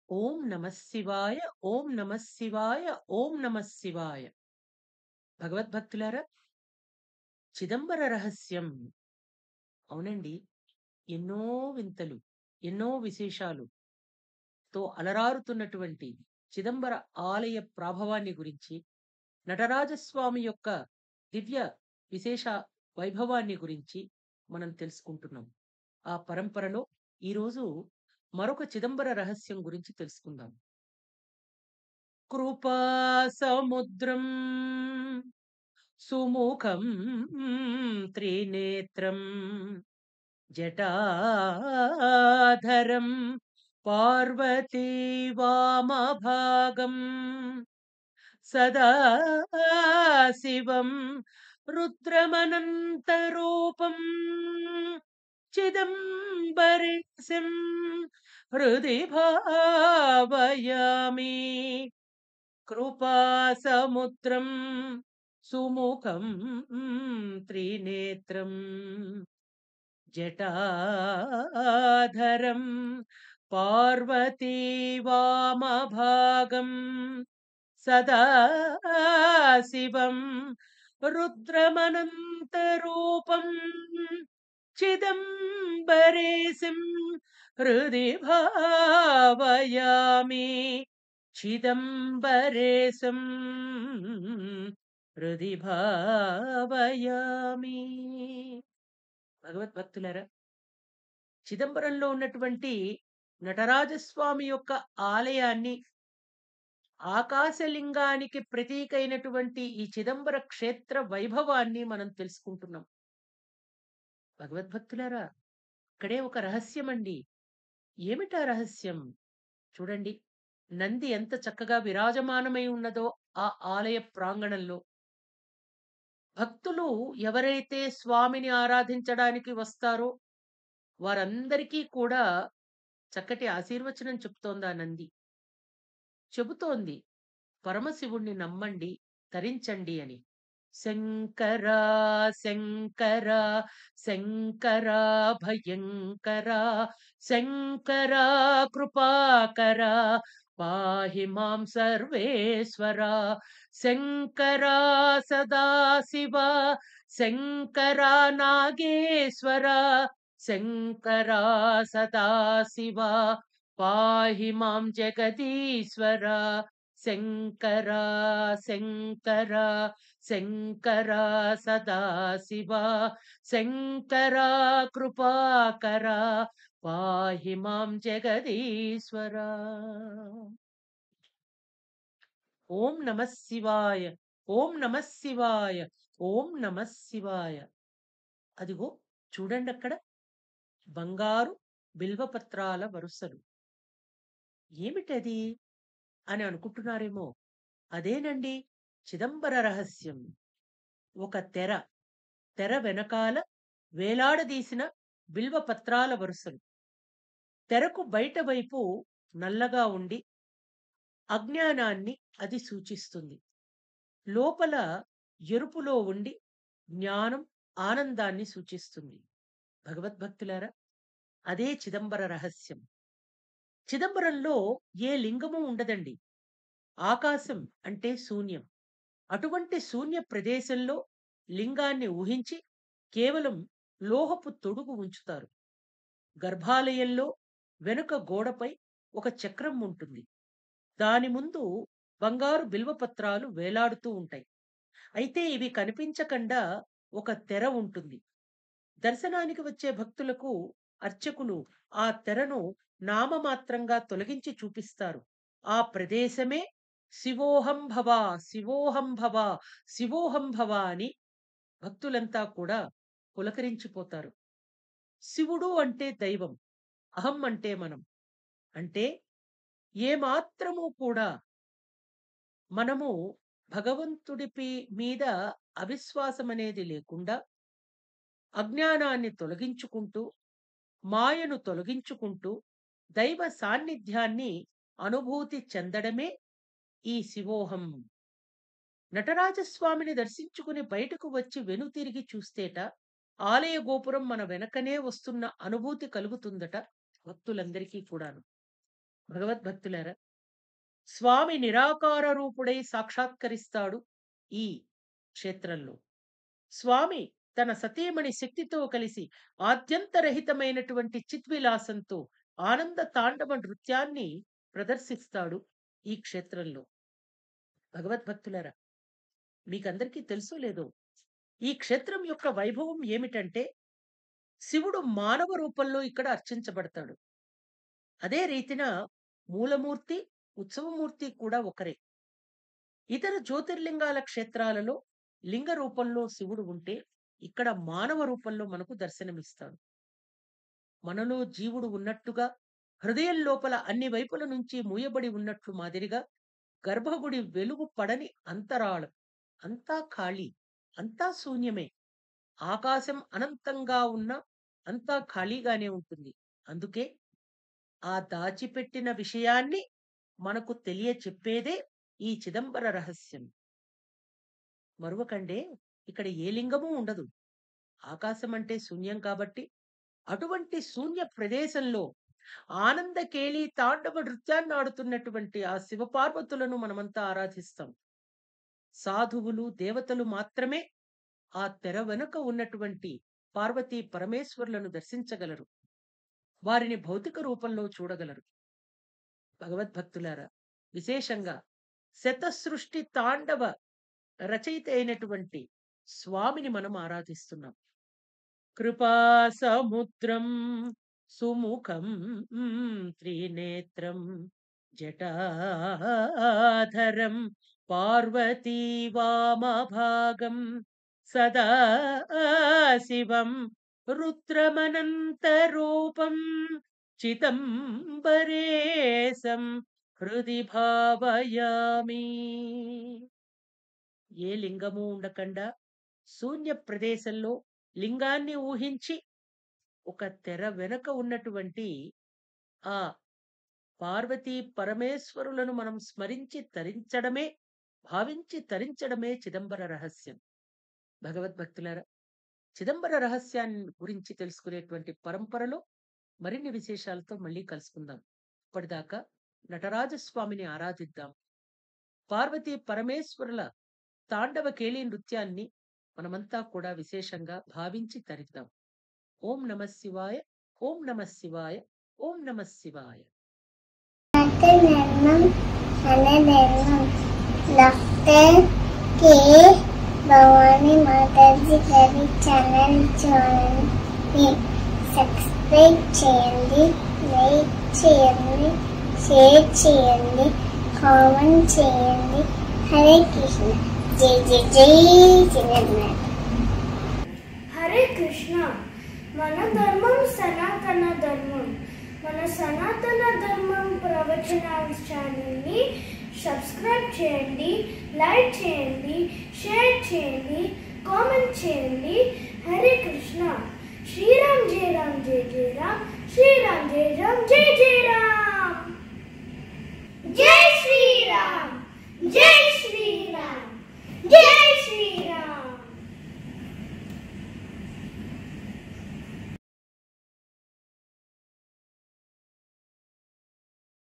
ఓం నమః శివాయ, ఓం నమః శివాయ, ఓం నమః శివాయ. భగవద్భక్తులారా, చిదంబర రహస్యం. అవునండి. ఎన్నో వింతలు, ఎన్నో విశేషాలతో అలరారుతున్నటువంటి చిదంబర ఆలయ ప్రాభవాన్ని గురించి, నటరాజస్వామి యొక్క దివ్య విశేష వైభవాన్ని గురించి మనం తెలుసుకుంటున్నాం. ఆ పరంపరలో ఈరోజు మరొక చిదంబర రహస్యం గురించి తెలుసుకుందాం. కృపా సముద్రం సుముఖం త్రినేత్రం జటాధరం పార్వతీ వామభాగం సదా శివం రుద్రమనంతరూపం చిదంబరేశం హృది భావయామి. కృపాసముద్రం సుముఖం త్రినేత్రం జటాధరం పార్వతీ వామభాగం సదా శివం రుద్రమనంతరూపం చిదంబరేశం హృది భావయామి. చిదంబరేశం హృది భావయామి. భగవద్భక్తులారా, చిదంబరంలో ఉన్నటువంటి నటరాజస్వామి యొక్క ఆలయాన్ని, ఆకాశలింగానికి ప్రతీకైనటువంటి ఈ చిదంబర క్షేత్ర వైభవాన్ని మనం తెలుసుకుంటున్నాం. భగవద్భక్తులారా, ఇక్కడే ఒక రహస్యమండి. ఏమిటా రహస్యం? చూడండి. నంది ఎంత చక్కగా విరాజమానమై ఉన్నదో ఆ ఆలయ ప్రాంగణంలో. భక్తులు ఎవరైతే స్వామిని ఆరాధించడానికి వస్తారో వారందరికీ కూడా చక్కటి ఆశీర్వచనం చెప్తోంది ఆ నంది. చెబుతోంది, పరమశివుణ్ణి నమ్మండి, తరించండి అని. శంకరా శంకరా శంకరా భయంకరా శంకరా కృపాకరా పాహి మాం సర్వేశ్వరా శంకరా సదాశివ శంకరా నాగేశ్వరా శంకరా సదాశివ పాహి మాం జగదీశ్వరా శంకరా శంకరా శంకరా సదాశివ శంకరా కృపాకరా పాహి మాం జగదీశ్వరా. ఓం నమః శివాయ, ఓం నమః శివాయ, ఓం నమః శివాయ. అదిగో చూడండి అక్కడ బంగారు బిల్వపత్రాల వరుసలు. ఏమిటది అని అనుకుంటున్నారేమో. అదేనండి చిదంబర రహస్యం. ఒక తెర, తెర వెనకాల వేలాడదీసిన బిల్వపత్రాల వరుసలు. తెరకు బయట వైపు నల్లగా ఉండి అజ్ఞానాన్ని అది సూచిస్తుంది. లోపల ఎరుపులో ఉండి జ్ఞానం, ఆనందాన్ని సూచిస్తుంది. భగవద్భక్తులారా, అదే చిదంబర రహస్యం. చిదంబరంలో ఏ లింగము ఉండదండి. ఆకాశం అంటే శూన్యం. అటువంటి శూన్య ప్రదేశంలో లింగాన్ని ఊహించి కేవలం లోహపు తొడుగు ఉంచుతారు. గర్భాలయంలో వెనుక గోడపై ఒక చక్రం ఉంటుంది. దాని ముందు బంగారు బిల్వపత్రాలు వేలాడుతూ ఉంటాయి. అయితే ఇవి కనిపించకుండా ఒక తెర ఉంటుంది. దర్శనానికి వచ్చే భక్తులకు అర్చకులు ఆ తెరను నామమాత్రంగా తొలగించి చూపిస్తారు. ఆ ప్రదేశమే శివోహం భవ, శివోహం భవ, శివోహం భవ అని భక్తులంతా కూడా పులకరించిపోతారు. శివుడు అంటే దైవం, అహం అంటే మనం. అంటే ఏ మాత్రము కూడా మనము మీద అవిశ్వాసం అనేది లేకుండా అజ్ఞానాన్ని తొలగించుకుంటూ, మాయను తొలగించుకుంటూ దైవ సాన్నిధ్యాన్ని అనుభూతి చెందడమే ఈ శివోహం. నటరాజస్వామిని దర్శించుకుని బయటకు వచ్చి వెనుతిరిగి చూస్తేట ఆలయ గోపురం మన వెనకనే వస్తున్న అనుభూతి కలుగుతుందట భక్తులందరికీ కూడాను. భగవద్భక్తులారా, స్వామి నిరాకార రూపుడై సాక్షాత్కరిస్తాడు ఈ క్షేత్రంలో. స్వామి తన సతీమణి శక్తితో కలిసి ఆద్యంతరహితమైనటువంటి చిద్విలాసంతో ఆనంద తాండవ నృత్యాన్ని ప్రదర్శిస్తాడు ఈ క్షేత్రంలో. భగవద్భక్తులారా, మీకందరికీ తెలుసో లేదో, ఈ క్షేత్రం యొక్క వైభవం ఏమిటంటే, శివుడు మానవ రూపంలో ఇక్కడ అర్చించబడతాడు. అదే రీతిన మూలమూర్తి, ఉత్సవమూర్తి కూడా ఒకరే. ఇతర జ్యోతిర్లింగాల క్షేత్రాలలో లింగ రూపంలో శివుడు ఉంటే, ఇక్కడ మానవ రూపంలో మనకు దర్శనమిస్తాడు. మనలో జీవుడు ఉన్నట్టుగా, హృదయం లోపల అన్ని వైపుల నుంచి మూయబడి ఉన్నట్లు మాదిరిగా గర్భగుడి వెలుగు పడని అంతరాళం, అంతా ఖాళీ, అంతా శూన్యమే. ఆకాశం అనంతంగా ఉన్న అంతా ఖాళీగానే ఉంటుంది. అందుకే ఆ దాచిపెట్టిన విషయాన్ని మనకు తెలియచెప్పేదే ఈ చిదంబర రహస్యం. మరువకండే, ఇక్కడ ఏ లింగమూ ఉండదు. ఆకాశం అంటే శూన్యం కాబట్టి, అటువంటి శూన్య ప్రదేశంలో ఆనంద కేళి తాండవ నృత్యాన్ని ఆడుతున్నటువంటి ఆ శివపార్వతులను మనమంతా ఆరాధిస్తాం. సాధువులు, దేవతలు మాత్రమే ఆ తెర వెనుక ఉన్నటువంటి పార్వతీ పరమేశ్వరులను దర్శించగలరు, వారిని భౌతిక రూపంలో చూడగలరు. భగవద్భక్తులారా, విశేషంగా శతసృష్టి తాండవ రచయిత అయినటువంటి స్వామిని మనం ఆరాధిస్తున్నాం. కృపా సముద్రం సుముఖం త్రినేత్రం జటాధరం పార్వతీ వామభాగం సదా శివం రుద్రమనంతరూపం చిదంబరేశం హృది భావయామి. ఏ లింగము ఉండకుండా శూన్య ప్రదేశంలో లింగాన్ని ఊహించి ఒక తెర వెనక ఉన్నటువంటి ఆ పార్వతీ పరమేశ్వరులను మనం స్మరించి తరించడమే, భావించి తరించడమే చిదంబర రహస్యం. భగవద్భక్తులారా, చిదంబర రహస్యాన్ని గురించి తెలుసుకునేటువంటి పరంపరలో మరిన్ని విశేషాలతో మళ్ళీ కలుసుకుందాం. ఇప్పటిదాకా నటరాజస్వామిని ఆరాధిద్దాం. పార్వతీ పరమేశ్వరుల తాండవ కేళీ నృత్యాన్ని మనమంతా కూడా విశేషంగా భావించి తరిద్దాం. ఓం నమ శివాయ, ఓం నమ శివాయ, ఓం నమ శివాయ. భవానీ మాతాజీ గారి ఛానల్ చూడండి, సబ్స్క్రైబ్ చేయండి, లైక్ చేయండి, షేర్ చేయండి, కామెంట్ చేయండి. హరే కృష్ణ. జై జై జై జగన్నాథ్. హరే కృష్ణ. మన ధర్మం సనాతన ధర్మం. మన సనాతన ధర్మం ప్రవచనాల ఛానల్ని సబ్స్క్రైబ్ చేయండి, లైక్ చేయండి, షేర్ చేయండి, కామెంట్ చేయండి. హరే కృష్ణ. శ్రీరామ్ జయ రామ్ జయ జయ రామ్, శ్రీరామ్ జయ రామ్ జయ జయ రామ్.